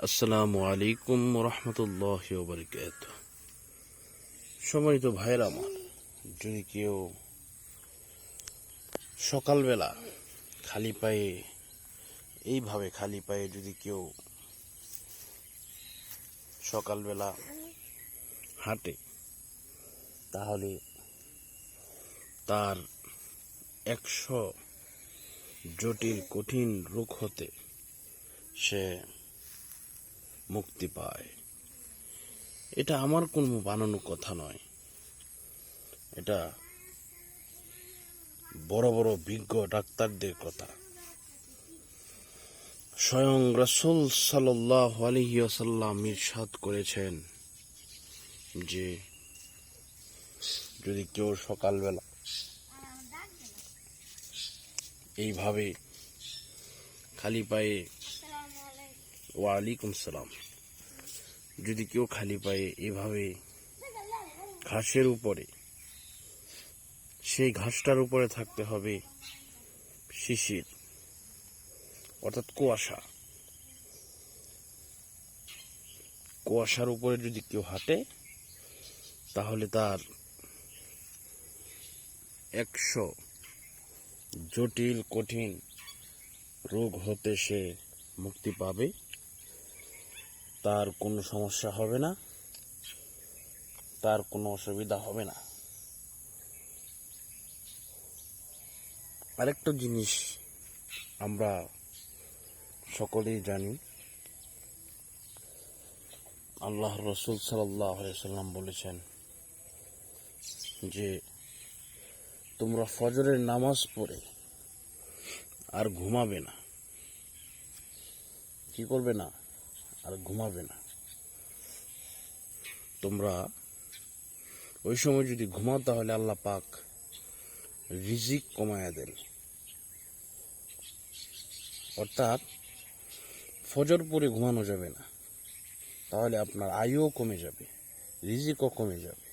আসসালামু আলাইকুম রহমতুল্লাহি ওয়া বারাকাতুহু। সম্মানিত ভাইরা আমার, যদি কেউ সকালবেলা খালি পায়ে খালি পায়ে যদি কেউ সকালবেলা হাঁটে, তাহলে তার 100 জটিল কঠিন রোগ হতে সে মুক্তি পায়। এটা আমার কোনো বানানো কথা নয়, এটা বড় বড় বিজ্ঞ ডাক্তারদের কথা। স্বয়ং রাসূল সাল্লাল্লাহু আলাইহি ওয়াসাল্লাম ইরশাদ করেছেন যে যদি কেউ সকালবেলা এইভাবে খালি পায়ে, ওয়ালাইকুম সালাম, যদি কেউ খালি পায়ে এইভাবে ঘাসের উপরে, সেই ঘাসটার উপরে থাকতে হবে শিশির অর্থাৎ কুয়াশার উপরে যদি কেউ হাঁটে, তাহলে তার 100 জটিল কঠিন রোগ হতে সে মুক্তি পাবে। তার কোনো সমস্যা হবে না, তার কোনো অসুবিধা হবে না। আরেকটা জিনিস আমরা সকলেই জানি, আল্লাহ রাসূল সাল্লাল্লাহু আলাইহি ওয়াসাল্লাম বলেছেন যে তোমরা ফজরের নামাজ পড়ে আর ঘুমাবে না। কি করবে না? আর ঘুমাবে না। তোমরা ওই সময় যদি ঘুমাও, তাহলে আল্লাহ পাক রিজিক কমায়া দেন। অর্থাৎ ফজর পরে ঘুমানো যাবে না, তাহলে আপনার আয়ুও কমে যাবে, রিজিকও কমে যাবে।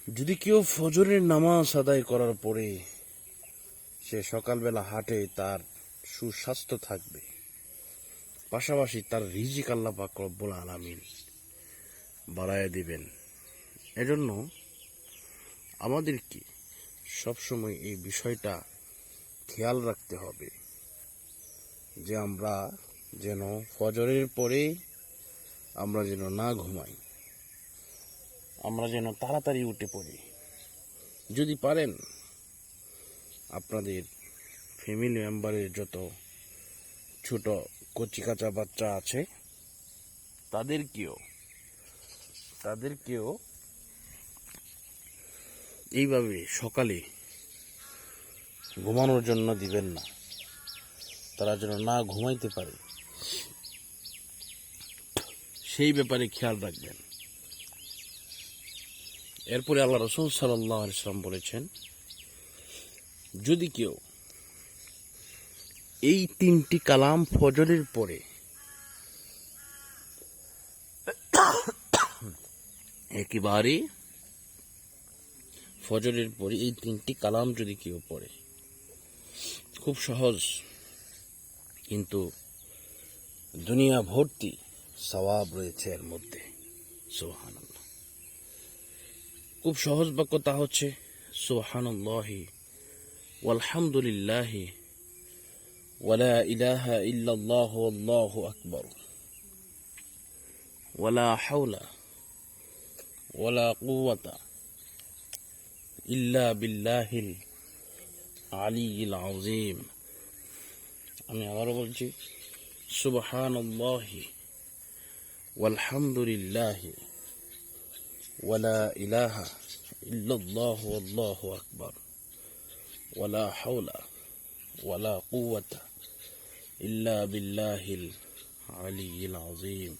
যদি কেউ ফজরের নামাজ আদায় করার পরে সে সকালবেলা হাঁটে, তার সুস্বাস্থ্য থাকবে, পাশাপাশি তার রিজিক আল্লাহ পাক রব্বুল আলামিন বাড়ায় দিবেন। এজন্য আমাদেরকে সবসময় এই বিষয়টা খেয়াল রাখতে হবে যে আমরা যেন ফজরের পরে আমরা যেন না ঘুমাই, আমরা যেন তাড়াতাড়ি উঠে পড়ি। যদি পারেন, আপনাদের ফ্যামিলি মেম্বারের যত ছোট কচি কাঁচা বাচ্চা আছে, তাদেরকেও এইভাবে সকালে ঘুমানোর জন্য দিবেন না, তারা যেন না ঘুমাইতে পারে, সেই ব্যাপারে খেয়াল রাখবেন। এরপরে আল্লাহ রাসূল সাল্লাল্লাহু আলাইহি ওয়াসাল্লাম বলেছেন, যদি কেউ এই 3টি কালাম ফজরের পরে একেবারে ফজরের পরে এই 3টি কালাম যদি কেউ পড়ে, খুব সহজ, কিন্তু দুনিয়া ভর্তি সওয়াব রয়েছে এর মধ্যে। সুবহানাল্লাহ। খুব সহজ বাক্য, তা হচ্ছে সুবহানাল্লাহি ওয়ালহামদুলিল্লাহি ওয়ালা ইলাহা ইল্লাল্লাহু আল্লাহু আকবার ওয়ালা হাওলা ওয়ালা কুওয়াতা ইল্লা বিল্লাহিল আলিয়্যিল আযীম। আমি আবারও বলছি, সুবহানাল্লাহি ওয়ালহামদুলিল্লাহি ওয়ালা ইলাহা ইল্লাল্লাহু আল্লাহু আকবার ওয়ালা হাওলা ওয়ালা কুওয়াতা ইল্লা বিল্লাহিল আলিয়্যিল আযীম।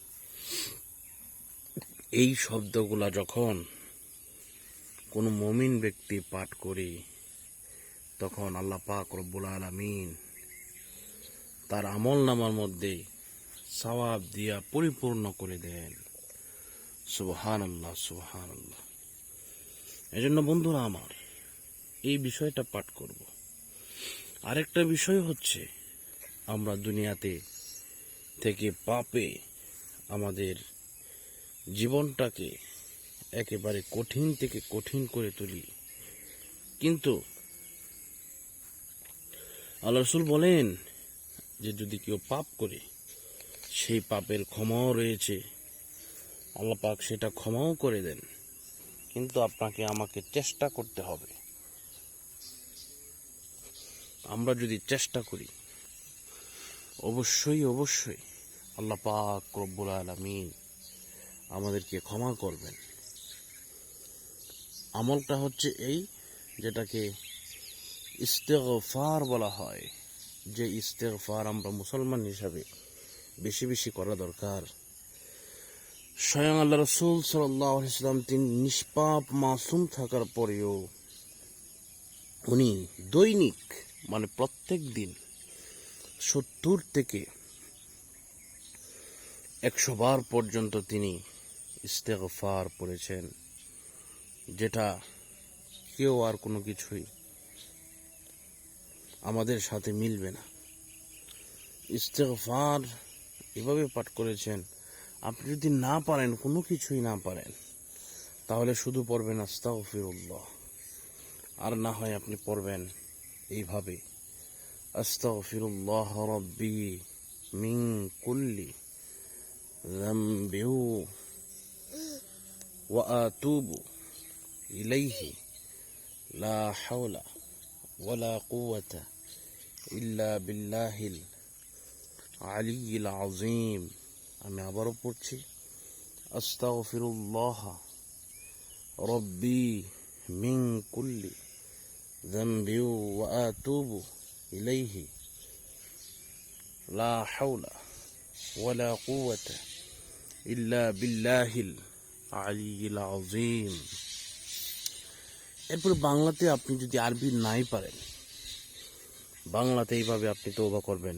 এই শব্দগুলা যখন কোনো মুমিন ব্যক্তি পাঠ করে, তখন আল্লাহ পাক রব্বুল আলামিন তার আমলনামার মধ্যে সওয়াব দিয়া পরিপূর্ণ করে দেন। সুবহানাল্লাহ, সুবহানাল্লাহ। এজন্য বন্ধুরা আমার, এই বিষয়টা পাঠ করব। আরেকটা বিষয় হচ্ছে, আমরা দুনিয়াতে থেকে পাপে আমাদের জীবনটাকে একেবারে কঠিন থেকে কঠিন করে তুলি। কিন্তু আল্লাহ রাসূল বলেন যে যদি কেউ পাপ করে সেই পাপের ক্ষমাও রয়েছে, আল্লাহ পাক সেটা ক্ষমাও করে দেন। কিন্তু আপনাকে আমাকে চেষ্টা করতে হবে। আমরা যদি চেষ্টা করি অবশ্যই অবশ্যই আল্লাহ পাক রব্বুল আলামিন আমাদেরকে ক্ষমা করবেন। আমলটা হচ্ছে এই, যেটাকে ইস্তেগফার বলা হয়, যে ইস্তেগফার আমরা মুসলমান হিসাবে বেশি বেশি করা দরকার। স্বয়ং আল্লাহ রাসূল সাল্লাল্লাহু আলাইহি ওয়াসাল্লাম তিনি নিষ্পাপ মাসুম থাকার পরেও উনি দৈনিক মানে প্রত্যেক দিন 70 থেকে 100 বার পর্যন্ত তিনি ইস্তেগফার পড়েছেন, যেটা কেউ আর কোনো কিছুই আমাদের সাথে মিলবে না। ইস্তেগফার এভাবে পাঠ করেছেন, আপনি যদি না পারেন, কোনো কিছুই না পারেন, তাহলে শুধু পড়বেন আস্তাগফিরুল্লাহ, আর না হয় আপনি পড়বেন এইভাবে আস্তাগফিরুল্লাহ রাব্বি মিন কুল্লি যামবি ওয়া আতুবু ইলাইহি লা হাওলা ওয়ালা কুওয়াতা ইল্লা বিল্লাহিল আলিয়্যিল আযীম। আমি আবারও পড়ছি আস্তাগফিরুল্লাহ রাব্বি মিন কুল্লি যামবি ওয়া আতুবু ইলাইহি লা হাওলা ওয়ালা কুওয়াতা ইল্লা বিল্লাহিল আলিয়্যিল আযীম। এরপর বাংলাতে আপনি যদি আরবি নাই পারেন, বাংলাতে এইভাবে আপনি তওবা করবেন,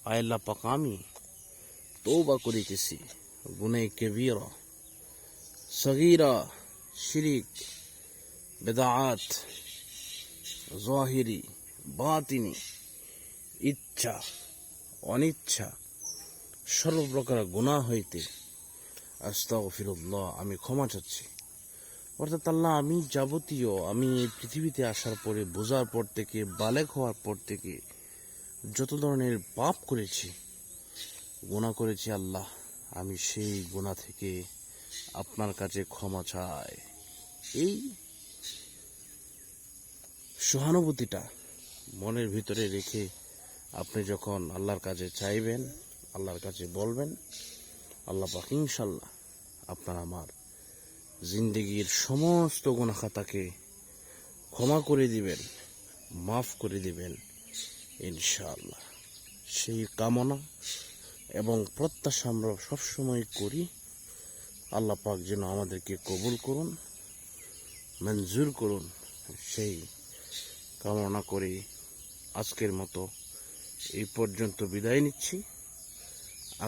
আয় আল্লাহ পাক আমি তওবা করিতেছি গুনাহ কবিরা সগীরা শিরিক বিদআত জাহিরি বাতিনি ইচ্ছা অনিচ্ছা সর্বপ্রকার গুনাহ হইতে আস্তাগফিরুল্লাহ আমি ক্ষমা চাচ্ছি। অর্থাৎ আল্লাহ আমি যাবতীয় আমি এই পৃথিবীতে আসার পরে বোঝার পর থেকে বালেগ হওয়ার পর থেকে যত ধরনের পাপ করেছি গুনাহ করেছি, আল্লাহ আমি সেই গুনাহ থেকে আপনার কাছে ক্ষমা চাই। এই সহানুভূতিটা মনের ভিতরে রেখে আপনি যখন আল্লাহর কাছে চাইবেন, আল্লাহর কাছে বলবেন, আল্লাহ পাক ইনশাল্লাহ আপনার আমার জিন্দেগির সমস্ত গুনাহ খাতাকে ক্ষমা করে দিবেন, মাফ করে দিবেন ইনশাআল্লাহ। সেই কামনা এবং প্রত্যাশা আমরা সবসময় করি। আল্লাহ পাক যেন আমাদেরকে কবুল করুন, মঞ্জুর করুন, সেই কামনা করে আজকের মতো এই পর্যন্ত বিদায় নিচ্ছি।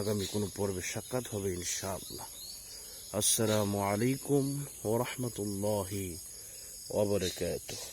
আগামী কোনো পর্বে সাক্ষাৎ হবে ইনশাআল্লাহ। আসসালামু আলাইকুম ওয়া রাহমাতুল্লাহি ওয়া বারাকাতুহু।